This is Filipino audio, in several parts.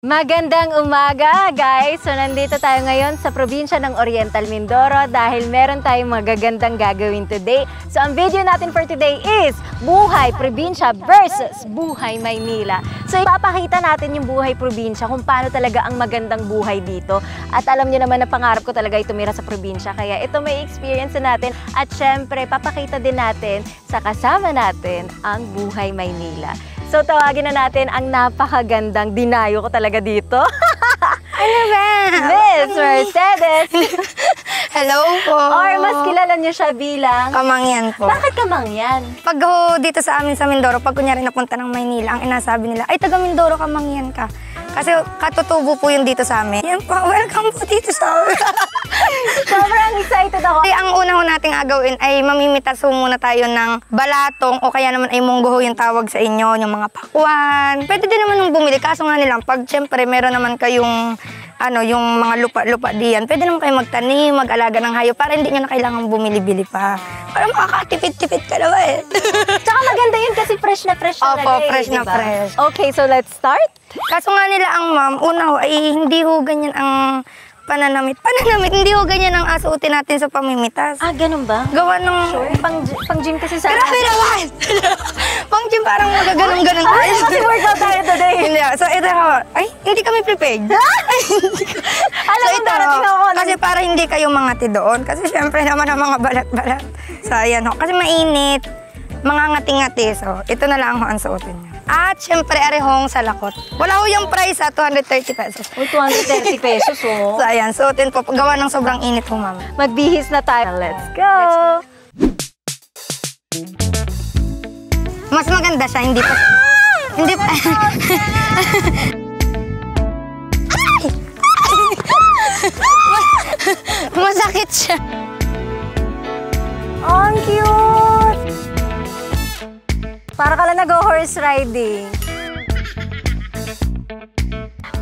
Magandang umaga, guys! So, nandito tayo ngayon sa probinsya ng Oriental Mindoro dahil meron tayong magagandang gagawin today. So, ang video natin for today is Buhay Probinsya versus Buhay Maynila. So, ipapakita natin yung buhay probinsya kung paano talaga ang magandang buhay dito. At alam niyo naman na pangarap ko talaga tumira sa probinsya, kaya ito may experience natin. At syempre, papakita din natin sa kasama natin ang Buhay Maynila. So, tawagin na natin ang napakagandang dinayo ko talaga dito. Ano ba? Miss Mercedes! Hello po! Or mas kilala niyo siya bilang... Kamangyan po. Bakit Kamangyan? Pag dito sa amin sa Mindoro, pag kunyari napunta ng Maynila, ang inasabi nila, ay taga Mindoro, Kamangyan ka. Kasi katutubo po yung dito sa amin. Yan po, welcome po dito sa amin. Sobrang excited ako. Ay, ang una ho nating agawin ay mamimitas muna tayo ng balatong o kaya naman ay munggo yung tawag sa inyo, yung mga pakwan. Pwede din naman yung bumili, kaso nga nilang pag syempre meron naman kayong yung mga lupa-lupa diyan, pwede naman kayo magtanim, mag-alaga ng hayop para hindi nyo na kailangan bumili-bili pa. Para makakatipid-tipid ka naman eh. Tsaka maganda yun kasi fresh na fresh talaga. Opo, fresh na fresh. Okay, so let's start. Kaso nga nila ang ma'am, una ho, ay hindi ho ganyan ang pananamit. Hindi ho ganyan ang asuotin natin sa pamimitas. Ah, ganun ba? Gawa ng... Sure. Pang gym kasi sa... Grabe naman! Pang gym parang magaganon-ganon tayo. Ay, kasi workout tayo today. Hindi, so ito ho, ay, hindi kami prepared. Alam mo, darating ako. Kasi para hindi kayo mangati doon. Kasi syempre naman ang mga balat-balat. So ayan ho, kasi mainit, mga ngati-ngati. So ito na lang ho ang suotin niyo. At syempre, arehong salakot. Wala ho yung price 230 pesos. Oh, 230 pesos, oh. So, ayan, suotin po. Gawa ng sobrang init ho, mama. Magbihis na tayo. Let's go! Mas maganda siya, hindi pa... Hindi pa... Masakit siya. Oh, ang cute! Para ka lang nag-horse riding.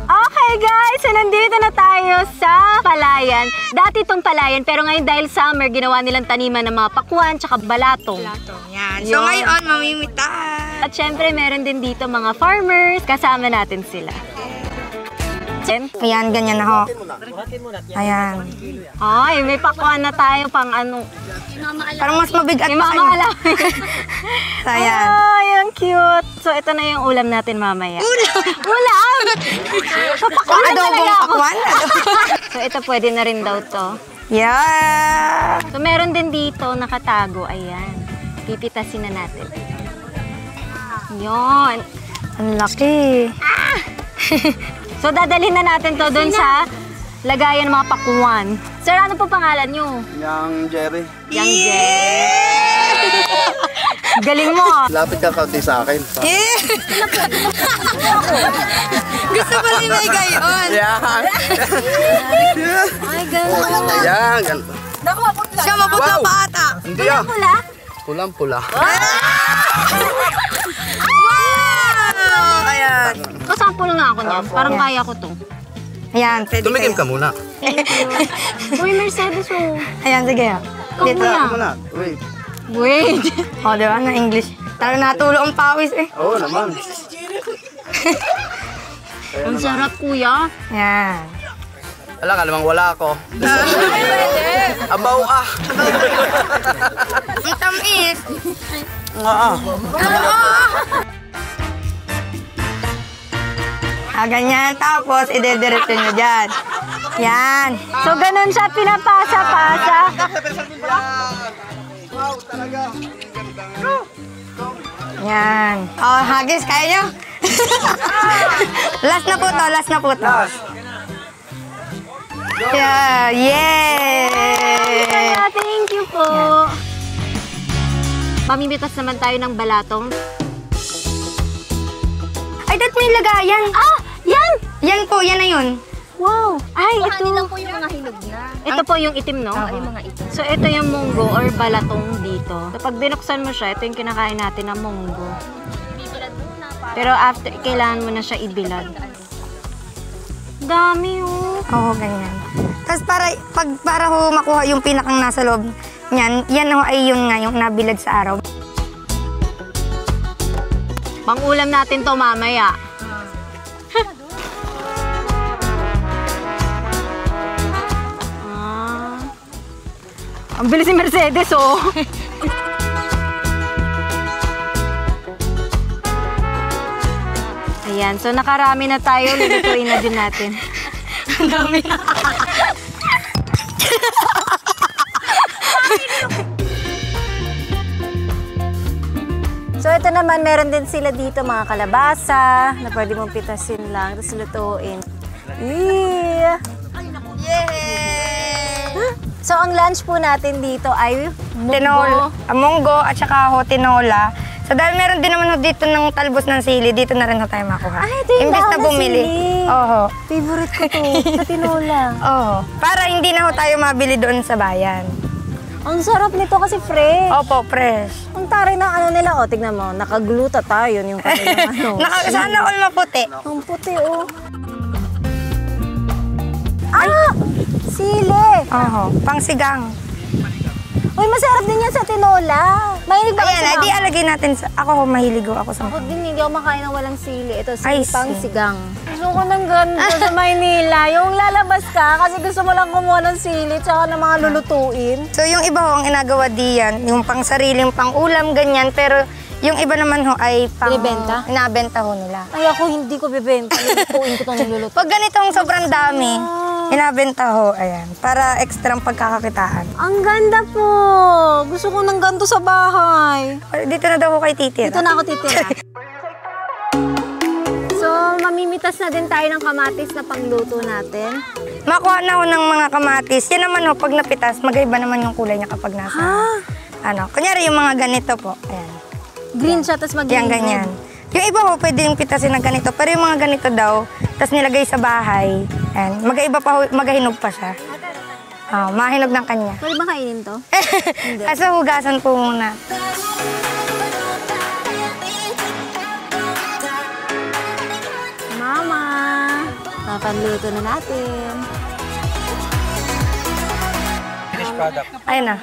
Okay guys, so nandito na tayo sa Palayan. Dati itong Palayan, pero ngayon dahil summer, ginawa nilang taniman ng mga pakwan tsaka balatong. Yan. So ngayon, mamimitas. At syempre, meron din dito mga farmers. Kasama natin sila. Ayan, ganyan na ho. Ayan. Ay, may pakwan na tayo pang ano. Parang mas mabigat May pa kayo. mamaalam. So, ayan. Ay, ang cute. So, ito na yung ulam natin mamaya. Ulam! Papakwan talaga ako. Pakwan? So, ito pwede na rin daw to. Yeah! So, meron din dito nakatago. Ayan. Pipitasin na natin. Yun. Ang laki. So, dadalhin na natin to doon sa lagayan ng mga pakwan. Sir, ano po pangalan nyo? Yang Jerry. Yang Jerry. Galing mo. Lapit ka kaunti sa akin. Gusto mo rin may gayon. Yan. Ay, gano'n. Ayan. Siya maputla pa ata. Hindi ah. Pula? Pulang-pula. Ayan. Kasampul nga ako niyan. Parang kaya ko to. Ayan, pwede Tumikim kayo. ka muna. Uy, Mercedes, oh. Ayan, sige. Dito. Kuya. Muna. Wait. Wait. O, diba? Na English. Talagang natulo ang pawis eh. Oo naman. Ang sarap, kuya. Ayan. Alam ka namang wala ako. Abaw ah. Ang tamis. Nga ah. Ganyan. Tapos, idediretso nyo dyan. Yan. So, ganun siya pinapasa-pasa. Yan. Oh, hagis, kaya nyo? Last na po to, last na po to. Yeah, yay! Thank you po. Mamimitas naman tayo ng balatong. Ay, dad mo yung lagayan. Ah! Yan! Yan po, yan na yun. Wow! Ay, ito. lang po yung mga hinog na. Ito po yung itim, no? Yung mga itim. So, ito yung munggo or balatong dito. So, pag binuksan mo siya, ito yung kinakain natin na munggo. Bibilad muna para Pero after, kailangan mo na siya ibilad. Dami, oh. Oo, ganyan. Tapos para ho makuha yung pinakang nasa loob niyan, yan ho ay yun nga, yung nabilad sa araw. Pang-ulam natin to mamaya. Ang bilis ni Mercedes, oh. Ayan, so nakarami na tayo. Lulutuin na din natin. Ang dami. So ito naman, meron din sila dito mga kalabasa na pwede mong pitasin lang, tapos lutuin. Yeah! So ang lunch po natin dito ay munggo at saka tinola. So dahil meron din naman dito ng talbos ng sili, dito na rin tayo makuha. Ay, ito yung imbes dahon na ng bumili. sili. Oho. Favorite ko to, sa tinola. Oho. Para hindi na tayo mabili doon sa bayan. Ang sarap nito kasi fresh. Opo, fresh. Ang taray ng ano nila, oh, tignan mo, nakagluta tayo yung kanilang ano. Sana all maputi. Ang puti, oh. Ah! Sili! Oho, pangsigang. Uy, masarap din yan sa tinola. Mahilig ba Ayan, kasi di alagay natin sa... Ako, mahiligo ako sa... Ako din, hindi ako makain ng walang sili. Ito, Ay, pang sili. sigang. Gusto ko ng ganito sa Maynila. Yung lalabas ka kasi gusto mo lang kumuha ng sili tsaka ng mga lulutuin. So, yung iba ho, ang inagawa diyan, yung pang sariling pang ulam, ganyan. Pero yung iba naman ho ay pang... Binibenta? Inabenta ho nila. Ay, ako hindi ko bibenta. Lulutuin ko itong niluluto. Pag ganitong sobrang dami, inabenta ho, ayan. Para ekstrang pagkakakitaan. Ang ganda po! Gusto ko ng ganito sa bahay. Dito na daw ho kay titira. Dito na ako titira. So, mamimitas na din tayo ng kamatis na pangluto natin. Makuha na ho ng mga kamatis. Yan naman ho, pag napitas, magaiba naman yung kulay niya kapag nasa... Ano, kunyari yung mga ganito po. Ayan. Green siya, tapos magiging Yan, ganyan. Yung iba ho, pwede yung pitasin ng ganito. Pero yung mga ganito daw, tapos nilagay sa bahay, ayan, magaiba pa ho, magahinog pa siya. Mahinog ng kanya. Pwede ba kainin to? Kasi hugasan po muna. Mama! Papanluto na natin. Ayun na.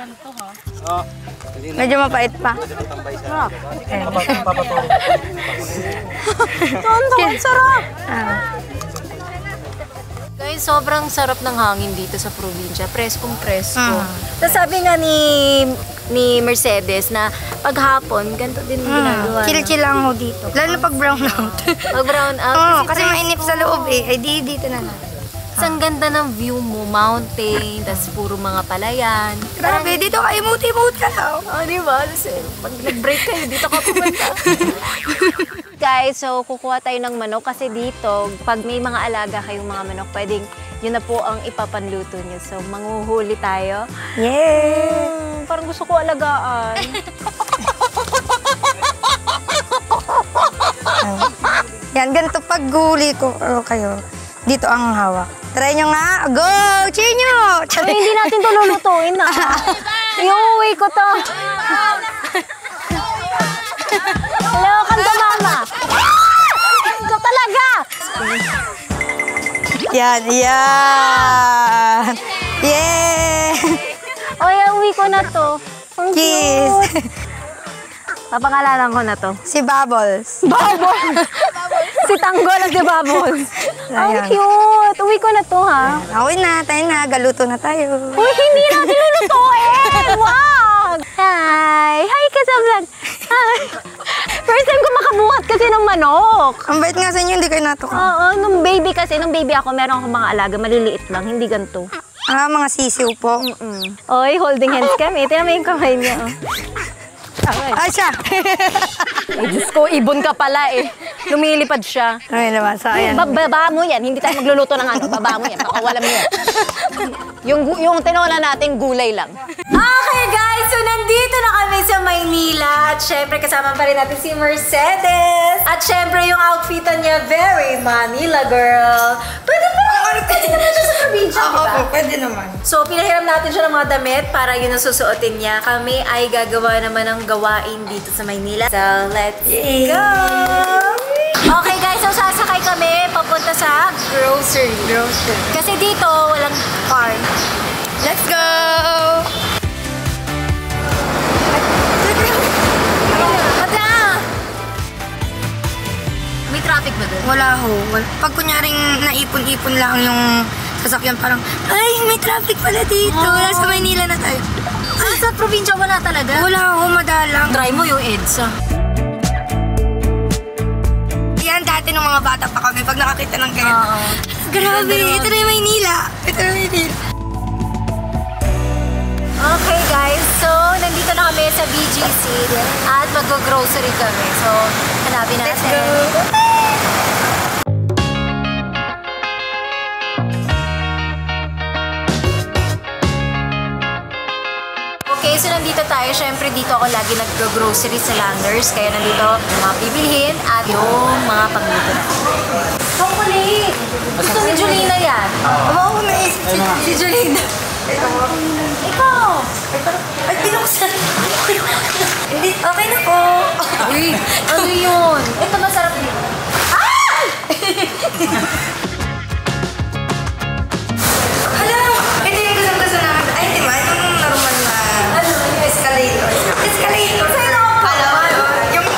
Medyo mapait pa. Ayun. Tonto, ang sarap! Guys, sobrang sarap ng hangin dito sa probinsya. Preskong-presko. Tapos sabi nga ni Mercedes na paghapon, ganito din ginagawa. Chill-chill lang ho dito. Lalo na pag brown out. Pag brown out. Oo, kasi mainip sa loob eh. Ay dito na natin. Ang ganda ng view mo, mountain, tas puro mga palayan. Grabe, dito ka imut-imut ka daw. Oh, di ba? Pag nag-break kayo, dito ka pumunta. Guys, so kukuha tayo ng manok kasi dito, pag may mga alaga kayong mga manok, pwedeng yun na po ang ipapanluto nyo. So, manghuhuli tayo. Yes! Parang gusto ko alagaan. Yan, ganito pag guli ko kayo, dito ang hawak. Try nyo nga. Go! Cheer nyo! Pero hindi natin ito lulutuin na. Iuwi ko to. Hello, kanta mama. Ikaw talaga. Yan, yan! Yeah! Oy, uwi ko na to. Ang Kiss! cute. Papangalanan ko na to. Si Bubbles. Bubbles! Si Tanggol at si Bubbles. Ang Ayan. cute. Uwi ko na to, ha? Awin na, tayo na. Galuto na tayo. Uy, hindi natin lulutuin! Wag! Hi! Hi ka sa vlog! Hi! First time ko makabuhat kasi ng manok. Ang bait nga sa inyo, hindi kayo natuka. Oo, nung baby ako, meron akong mga alaga, maliliit lang, hindi ganito. Mga sisiw po. Oy, holding hands kami. Tingnan mo yung kamay niya. Oh. Ay, siya! Ay, Diyos ko, ibon ka pala eh. Lumilipad siya. Ay, naman, sayang. Baba mo yan, hindi tayo magluluto ng ano. Baba mo yan, pakawalan mo yan. Yung tinola natin, gulay lang. Okay guys, so nandito na kami sa Maynila. At syempre kasama pa rin natin si Mercedes. At syempre yung outfitan niya, very Manila girl. Pwede ba? Pwede naman siya sa probinsya, Oo diba? po, pwede naman. So, pinahiram natin siya ng mga damit para yun ang susuotin niya. Kami ay gagawa naman ng gawain dito sa Maynila. So, let's go! Okay guys, so sasakay kami papunta sa grocery. Kasi dito, walang car. Let's go! Pata! May traffic ba doon? Wala ho. Pag kunyaring naipon-ipon lang yung sasakyan, parang, ay, may traffic pala dito. Nasa Maynila na tayo. sa probinsya wala talaga. Wala ako madalang. Try mo yung EDSA. Yan dati nung mga bata pa kami, pag nakakita ng ganyan. Grabe, ito na yung Maynila. Ito na yung Maynila. Okay guys, so nandito na kami sa BGC at mag-grocery kami. So, hanapin natin. Let's go. Okay, so nandito tayo. Siyempre, dito ako lagi nag-grocery sa Landers. Kaya nandito yung mga bibilhin at yung mga pagluto na. Chocolate! Gusto ni Julina yan. Oo, naisip Si Julina. Ikaw! Ay, binuksan. Hindi, okay na po. Uy, ano yun? Ito masarap dito. Hala, ito yung gusto namin. Ay, di ba? Ito yung normal na escalator. Escalator. Sa'yo ako. Alam mo yun? Yung,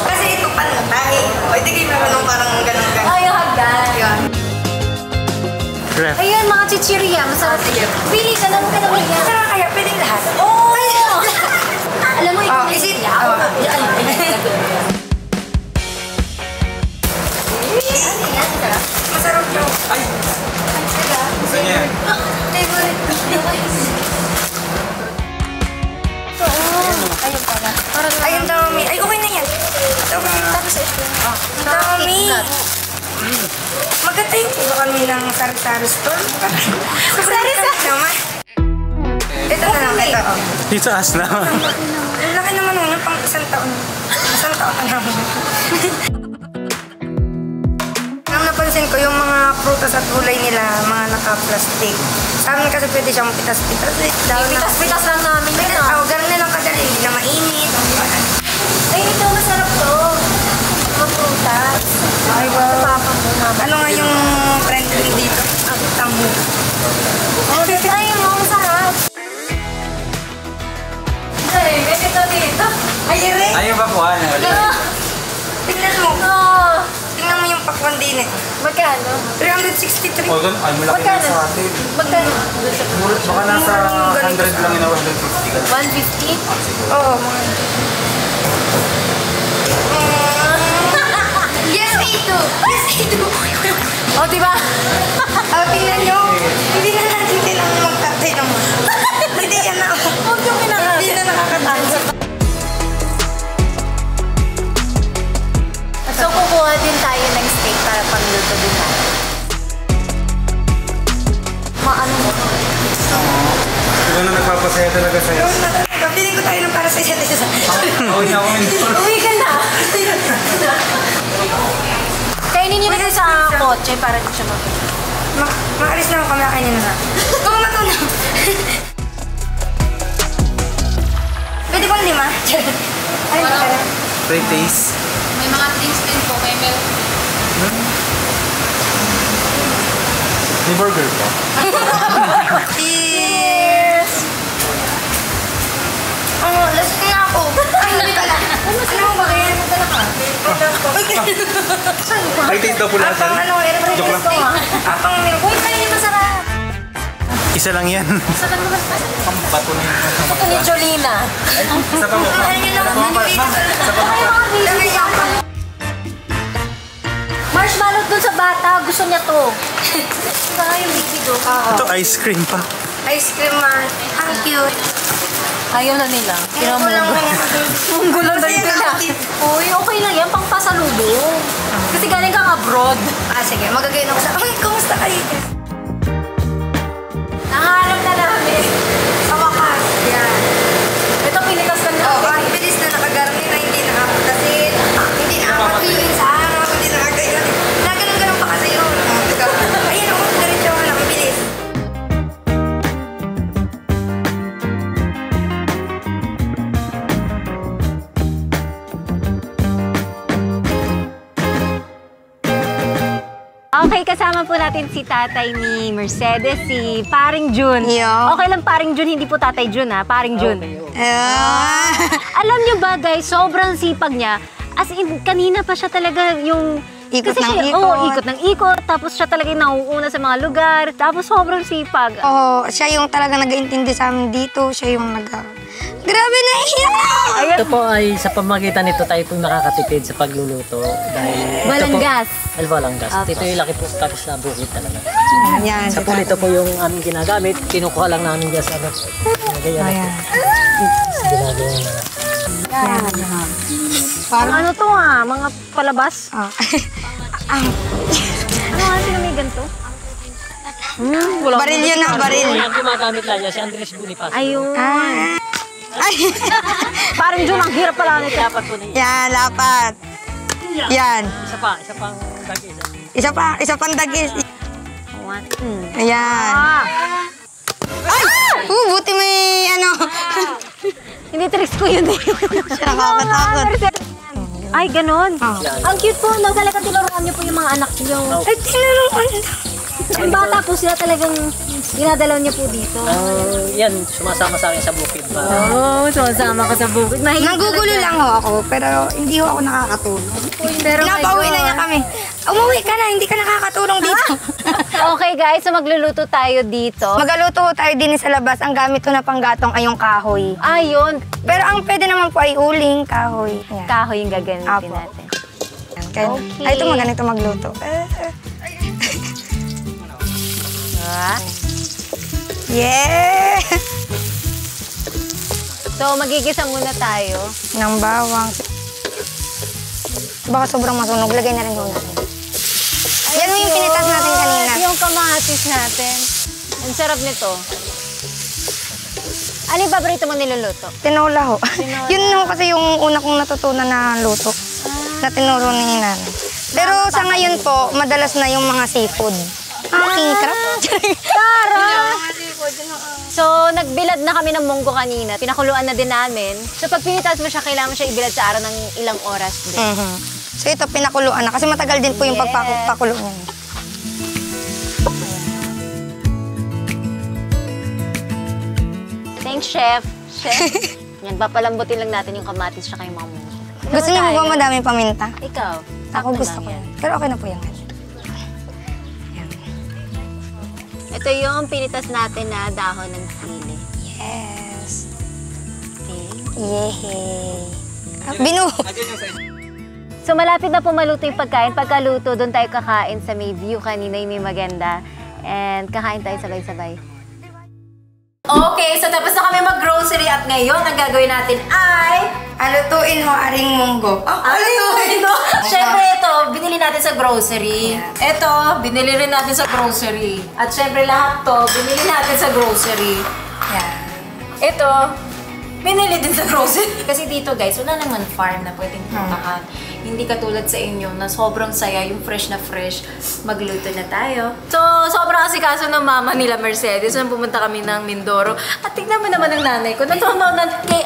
kasi ito pantay. O, ito kayo meron ng parang ganun-ganun. Ay, yung hagdan. Yun. Ayun, mga chichirya. Masarap. Pili ka lang ka naman yan. Tara kaya, pwedeng lahat. Oh! Alam mo, ikaw is it? Masarap daw. Ay! Favorite ko. Ayun pala. Ayun dami. Ay, okay na yan. Tapos ito. Ang dami. Maganda yung iba kami ng sari-sari store. Sari-sari naman. Ito na lang, ito. Dito as na. Ang laki naman nun, pang isang taon. Isang taon na naman. Ang napansin ko, yung mga prutas at gulay nila, mga naka-plastic. Sa amin kasi pwede siyang pitas-pitas. Pitas-pitas lang namin yun, Oo, ganun na lang kadali. Hindi na mainit. Ay, ito masarap to. Mga prutas. Ay, wow. Papa mo naman. Ano nga yung trending dito? Tamu. Ay, mga masarap. Ay, ganito dito. Ay, ere. Ayaw ba kuha na? Tingnan mo. Oh, Tingnan mo yung pakwan din eh. magkano? 363. O doon, ay malaki na Magkano? sa atin. Magkano? Baka nasa 100 lang yun, 150 ka. 150? Oo, mga... Yes, ito! Yes, ito! O, diba? Oh, tingnan nyo. Hindi na natin kailangan magtatay naman. Hindi yan na. Huwag yung pinakain. Hindi na nakakatanggap. So, kukuha din tayo ng steak para pangluto din natin. Maano mo? Ikaw na nagpapasaya talaga sa'yo. Yun na talaga. Piling ko tayo ng para sa isa't isa. Uwi na ako. Uwi ka na! Kainin niyo na sa kotse para di siya mag... Maalis na ako kami. Kainin na na. Kung matunaw. Pwede bang 5? Ay, pala. Great taste. May mga drinks din po. May milk. May burger pa. Cheers! Last na ako. Ay, hindi pala. Ano mo ba kaya? Nagdala ka? Great taste daw po lahat. Apang ano, Joke lang. apang milk. Uy, kainin masarap. Isa lang yan. Ang bato na yun. Ito ni Jolina. Isa pa mo. Ano yun lang? Marshmallow dun sa bata. Gusto niya to. Saka yung baby do. Ito ice cream pa. Ice cream man. Ang cute. Ayaw na nila. Ito lang Munggo lang dito na. Uy, okay lang yan. Pang pasalubong. Kasi galing kang abroad. Sige, magagawin ako sa... Ay, kumusta kayo? Nahanap na namin. Sa wakas. Yan. Ito pinitas lang Oo, namin. ang bilis na nakagarami na hindi nakapatasin. Hindi nakapatulin sa araw. Hindi nakagayon. Naganon-ganon pa kasi yun. Ayun ako, diretso ako lang. Ang bilis. Okay, kasama po natin si tatay ni Mercedes, si Paring Jun. Yeah. Okay lang Paring Jun, hindi po tatay Jun ha, Paring Jun. Alam niyo ba guys, sobrang sipag niya. As in, kanina pa siya talaga yung Ikot Kasi ng siya, ikot. oo, ikot ng ikot. Tapos siya talaga yung nauuna sa mga lugar. Tapos sobrang sipag. Oo, siya yung talaga nag-iintindi sa amin dito. Siya yung Grabe na iyak! Ito po ay sa pamagitan nito tayo po nakakatipid sa pagluluto. Dahil Walang ito po, gas. Dahil walang gas. Ito yung laki po tapos sa bukid talaga. Ayan. Sa pool ito po yung aming ginagamit. Kinukuha lang namin gas. Ayan. Ginagawa na. Parang ano to mga palabas. Ah. Ano nga sila may ganito? Baril yun na, baril. Ang gumagamit lang niya si Andres Bonifacio. Ayun. Ay. Parang Jun, ang hirap pala nito. Dapat po niya. Yan, lapat. Yan. Isa pang dagis. Isa pang dagis. What? Ayan. Ay! Buti may Hindi tricks ko yun eh. Nakakatakot. Ay, ganun. Oh. Ang cute po. Nang talagang tinuruan niyo po yung mga anak niyo. Ay, tinuruan na. Yung bata po sila talagang dinadalaw niyo po dito. Yan, sumasama sa akin sa bukid. Oo, sumasama ka sa bukid. Nanggugulo lang ako, pero hindi ako nakakatulong. Pero Pinapauwi na niya kami. Umuwi ka na, hindi ka nakakatulong dito. Okay guys, so magluluto tayo dito. Magaluto tayo din sa labas. Ang gamit ko na panggatong ay yung kahoy. Ayun, Pero ang pwede naman po ay uling, kahoy. Yan. kahoy yung gagamitin Apo. natin. Yan, kaya, Okay. Ay, ito ganito magluto. Diba? Yeah! So magigisa muna tayo. Ng bawang. Baka sobrang masunog. Lagay na rin ho natin. Yan mo yung pinitas natin kanina. Yung kamatis natin. Ang sarap nito. Ano yung paborito mo niluluto? Tinola ho. Tinola. Yun ho kasi yung una kong natutunan na luto. Na tinuro ni nanay. Pero sa ngayon po, madalas na yung mga seafood. King crab. Tara! So, nagbilad na kami ng munggo kanina. Pinakuluan na din namin. So, pag pinitas mo siya, kailangan mo siya ibilad sa araw ng ilang oras din. Mhm. So ito, pinakuluan na. Kasi matagal din po yung Yes. pagpakulo niya. Thanks, Chef. Chef. Yan, papalambutin lang natin yung kamatis tsaka yung mga munggo. Gusto niyo ba madaming paminta? Ikaw. Ako sakto gusto lang ko yan. yan. Pero okay na po yan. Ito yung pinitas natin na dahon ng sili. Yes. Okay. Yehey. Binuhok. So malapit na po maluto yung pagkain. Pagkaluto, doon tayo kakain sa may view kanina yung may maganda. And kakain tayo sabay-sabay. Okay, so tapos na kami mag-grocery at ngayon ang gagawin natin ay... Alutuin mo aring munggo. Alutuin mo! Siyempre ito, binili natin sa grocery. Ito, binili rin natin sa grocery. At siyempre lahat to, binili natin sa grocery. Yan. Ito, binili din sa grocery. Kasi dito guys, wala naman farm na pwedeng puntahan. Hindi katulad sa inyo na sobrang saya, yung fresh na fresh. Magluto na tayo. So, sobrang asikaso ng mama nila Mercedes nung pumunta kami ng Mindoro. At tignan mo naman ang nanay ko. Natumaw na kay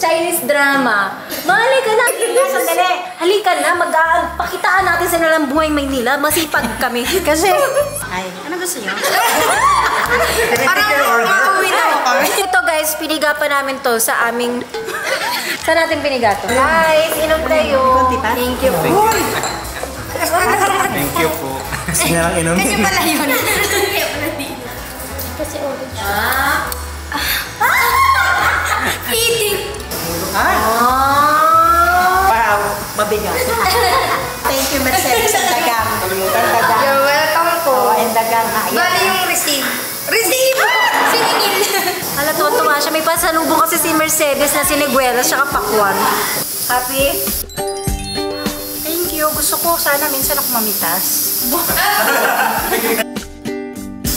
Chinese drama. Halika na, sandali. Halika na, pakitaan natin sa nalang buhay Maynila. Masipag kami. Kasi, ay, ano gusto niyo? Parang mauwi na ako kami. Ito guys, piniga pa namin to sa aming... Saan natin piniga to? Guys, inom tayo. Thank you. Thank you po. Gusto niya lang inom. Kasi pala yun. Kasi orange. Eating. Mabigat. Thank you, Mercedes. Ang dagang. You're welcome po. Ang dagang. Bali yung receive. Receive! Siningil. Hala, tuwa siya. May pasalubong kasi si Mercedes na siniguelas siya pakwan. Happy? Thank you. Gusto ko sana minsan ako mamitas.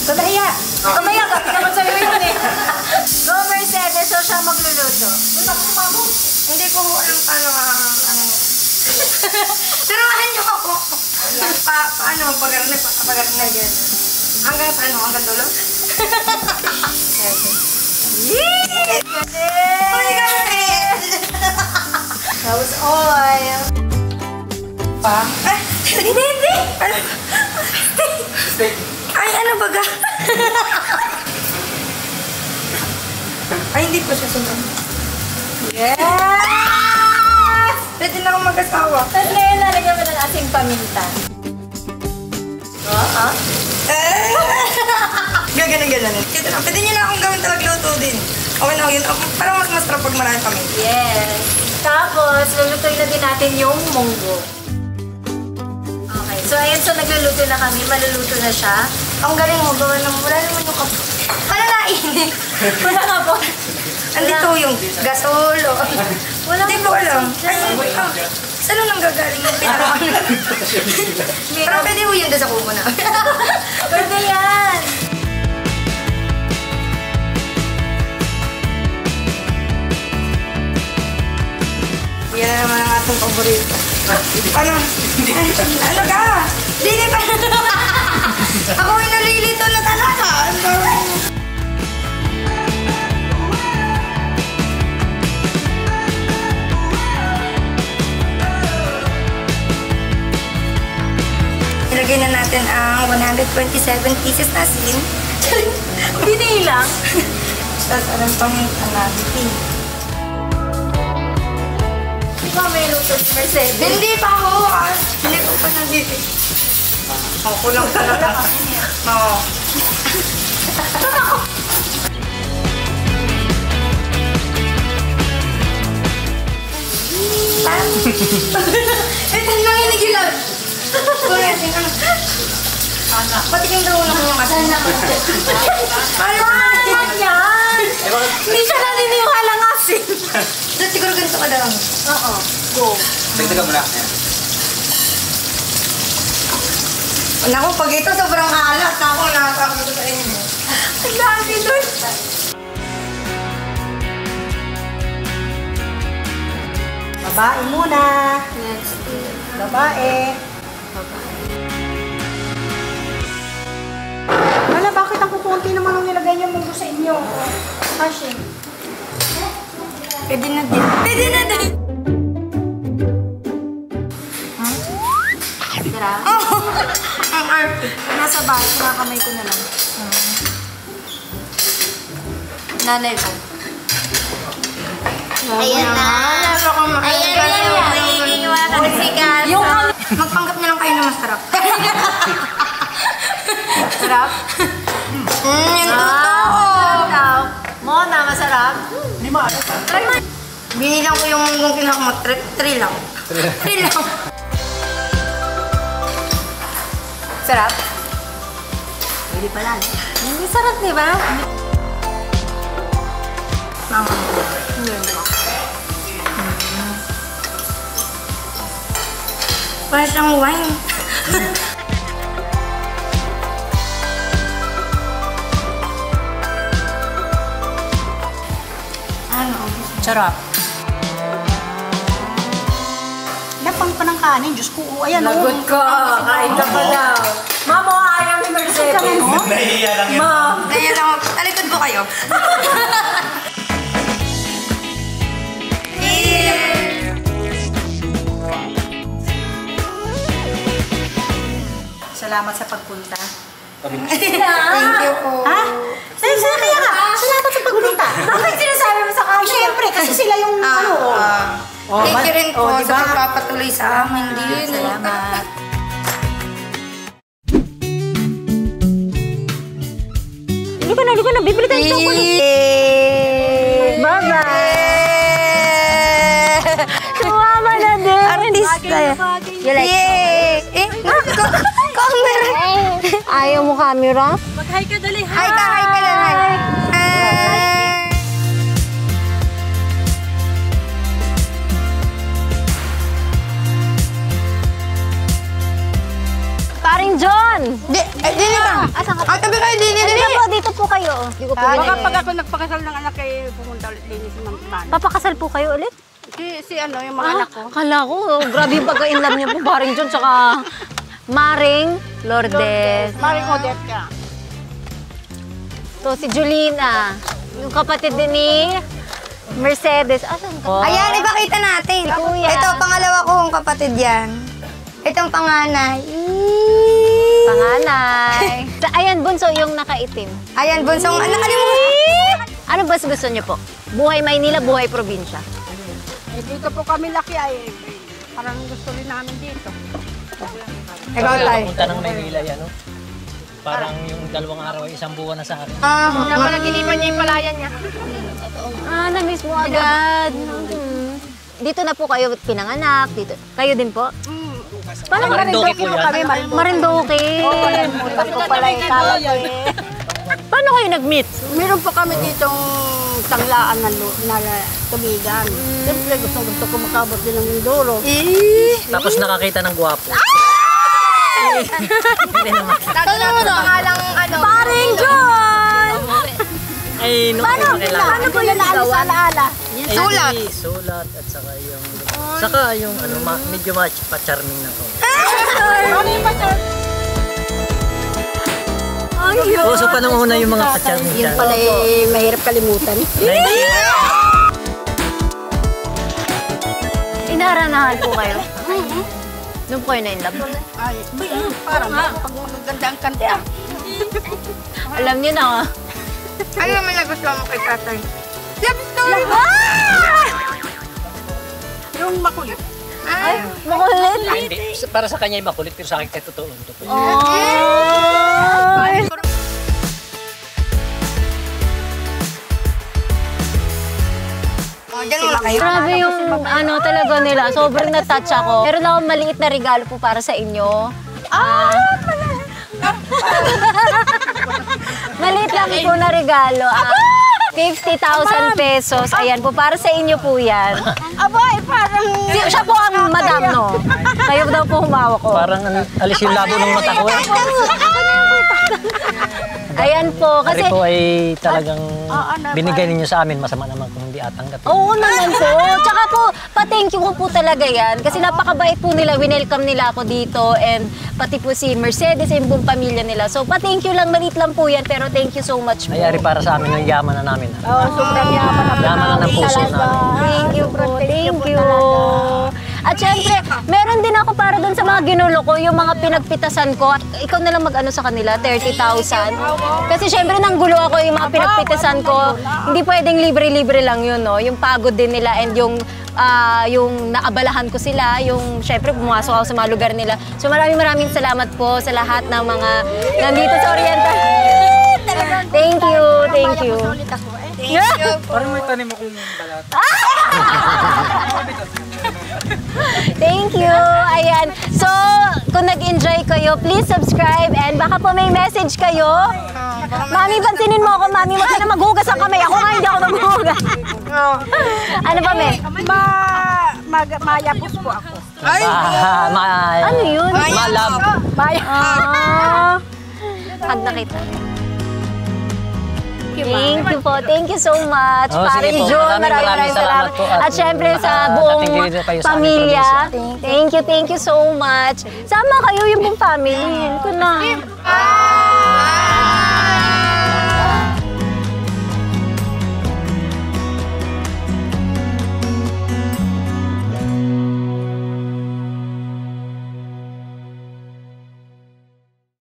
Kamaya! Kamaya ka! Hindi naman sa'yo yun eh. Go, Mercedes. So siya magluluto. Hindi ko alam paano Turuan niyo ako. Paano pag-arnay yan? Hanggang sa ano? Hanggang dulo? Yee! Ay, galing! That was oil. Pa? Hindi! Ay, ano baga? Ay, hindi po siya sunod. Yes! Pwede na akong mag-asawa. Tapos ngayon lalagyan mo ng ating paminta. Gaganon. Pwede niyo na akong gawin talagluto din. Okay na yun. Parang mas masarap pag marami kami. Yes. Tapos, lulutuin na din natin yung munggo. Okay. So, ayan. So, nagluluto na kami. Maluluto na siya. Ang galing mo, gawa ng wala naman yung palalain. Wala nga po. Andito yung gasol. Wala Hindi ko alam. Saan nang gagaling yung pinaka? Pero pwede mo yun doon sa kubo na. Pwede yan. Yan na naman ang atong paborito. Ano? Ano ka? Dili pa. Ako ay nalilito na talaga. Ilagay na natin ang 127 pieces na asin. Binilang. Tapos alam pang natin. Di ba may luto si Mercedes? Hindi pa ako. Hindi ko pa nandito. Ako lang talaga. Oo. Ito lang yung nagilag. Kaya tingnan. Patikin daw na kung kasal na. Ano yan? Hindi siya naniniwala ng asin. Dito siguro ganito ka daw. Oo. Go. Dagdagan mo na. Naku, pag ito sobrang alat. Naku, nakakakito sa inyo. Ang dami doon. Babae muna. Babae. Wala, bakit ang kukunti naman ang nilagay niyo munggo sa inyo? Kasi. Pwede na din. Pwede na din. Tara. Ang arte. Nasa bahay, kinakamay ko na lang. Nanay ko. Ayan na. Ayan na yung nangingiwanan ng sikat. Magpanggap na lang kayo na masarap. Sarap? Yung totoo. Mona, masarap? Try mo. Binilang ko yung munggong kinuha mo. 3 lang. 3 lang. Sarap? Hindi pala. Hindi sarap, di ba? Parang siyang wine. Ano? Sarap. Lapang pa ng kanin. Diyos ko. Ayan o. Lagot ka. Kain ka pa daw. Ma'am, ayaw ni Mercedes. Nahihiya lang yan. Ma'am. Kaya lang, talikod po kayo. Salamat sa pagpunta. Thank you po. Ha? Kaya nga. Salamat sa pagpunta. Bakit sinasabi mo sa kanya? Siyempre, kasi sila yung ano. Thank you rin po diba? sa pagpapatuloy sa amin din. Salamat. Halika na, bibili tayo ng chocolate. Bye-bye! Sumama na din! Artista. You like Yay! Camera! Ayaw mo camera? Mag-hi ka dali. Hi ka lang. Hi. Paring John! Dili ba? Asan ka? Tabi kayo, dili. Dito po kayo. Hindi ko po Baka binili. pag ako nagpakasal ng anak kay pumunta ulit din si Ma'am Iman. Papakasal po kayo ulit? Si ano, yung mga anak ko. Kala ko, grabe yung pagka-inlove niyo po, Paring John, tsaka Maring Lourdes. Maring Odette ka. To si Julina, yung kapatid din ni Mercedes. Asan ka? Ayan, ipakita natin. Kuya. Ito, pangalawa kong kapatid yan. Itong panganay. Panganay. Ayan, bunso, yung nakaitim. Ayan, bunsong, nakalimutan. Ano ba gusto niyo po? Buhay Maynila, buhay probinsya? Dito po kami laki ay parang gusto rin namin dito. Ikaw, tay. Punta ng Maynila yan, no? Parang yung 2 araw ay 1 buwan na sa akin. Napalaginipan niya yung palayan niya. Na-miss mo agad. Dito na po kayo pinanganak. Dito. Kayo din po? Paano Marinduque po yan. Marinduque. Tapos ko pala yung kalat eh. Paano kayo nag-meet? Meron pa kami ditong tanglaan na tubigan. Siyempre gusto ko makabot din ng Mindoro. Tapos nakakita ng gwapo. Tatlo mo pangalang ano? Paring John! Ay, no, paano Ano po yan na ano sa alaala? Sulat. Sulat at saka yung... Saka yung ano, medyo pa-charming na ko. Uso pa nung una yung mga pa-charming. Yun pala eh, mahirap kalimutan. Inaranahan po kayo? Nung po kayo na-inlove? Ay, parang pag magaganda ang kanta. Alam niyo na. Ano naman nagustuhan mo kay tatay? Love story! Yung makulit. Ay, makulit. Hindi, para sa kanya ay makulit, pero sa akin kaya totoo. Grabe yung ano talaga nila. Sobrang na-touch ako. Meron akong maliit na regalo po para sa inyo. Maliit lang po na regalo. 50,000 pesos. Ayan po, para sa inyo po yan. Abay, parang... Siya po ang madam, no? Kayo daw po humawak ko. Parang alis yung labo ng mata ko. Ayan po, kasi... Kasi po ay talagang binigay ninyo sa amin. Masama naman kung hindi atanggap. Oo naman po. Tsaka po, pa-thank you ko po talaga yan. Kasi napakabait po nila. Winelcome nila ako dito. And pati po si Mercedes, yung buong pamilya nila. So, pa-thank you lang. Maliit lang po yan. Pero thank you so much po. Nangyari para sa amin yung yaman na namin. Sobrang yaman na Yaman na ng puso namin. Thank you po. Thank you. At syempre, meron din ako para doon sa mga ginulo ko, yung mga pinagpitasan ko. Ikaw na lang mag-ano sa kanila, 30,000. Kasi syempre, nanggulo ako yung mga pinagpitasan ko. Hindi pwedeng libre-libre lang yun, no? Yung pagod din nila and yung naabalahan ko sila, yung syempre pumasok ako sa mga lugar nila. So maraming salamat po sa lahat ng mga nandito sa Oriental. Thank you, thank you. Parang may tanim akong balat. Thank you. Ayan. So, kung nag-enjoy kayo, please subscribe and baka po may message kayo. Mami, pansinin mo ako, Mami. Huwag ka na maghugas ang kamay. Ako nga hindi ako maghugas. Ano pa, Me? Mayapos po ako. Ano yun? Malab. Hag na kita. Thank you po. Thank you so much. Oh, Paring sige po. June, Maraming salamat. po. At syempre sa buong natigil kayo sa aming pamilya. probinsya. Thank you so much. Sama kayo yung buong family. Yun ko na.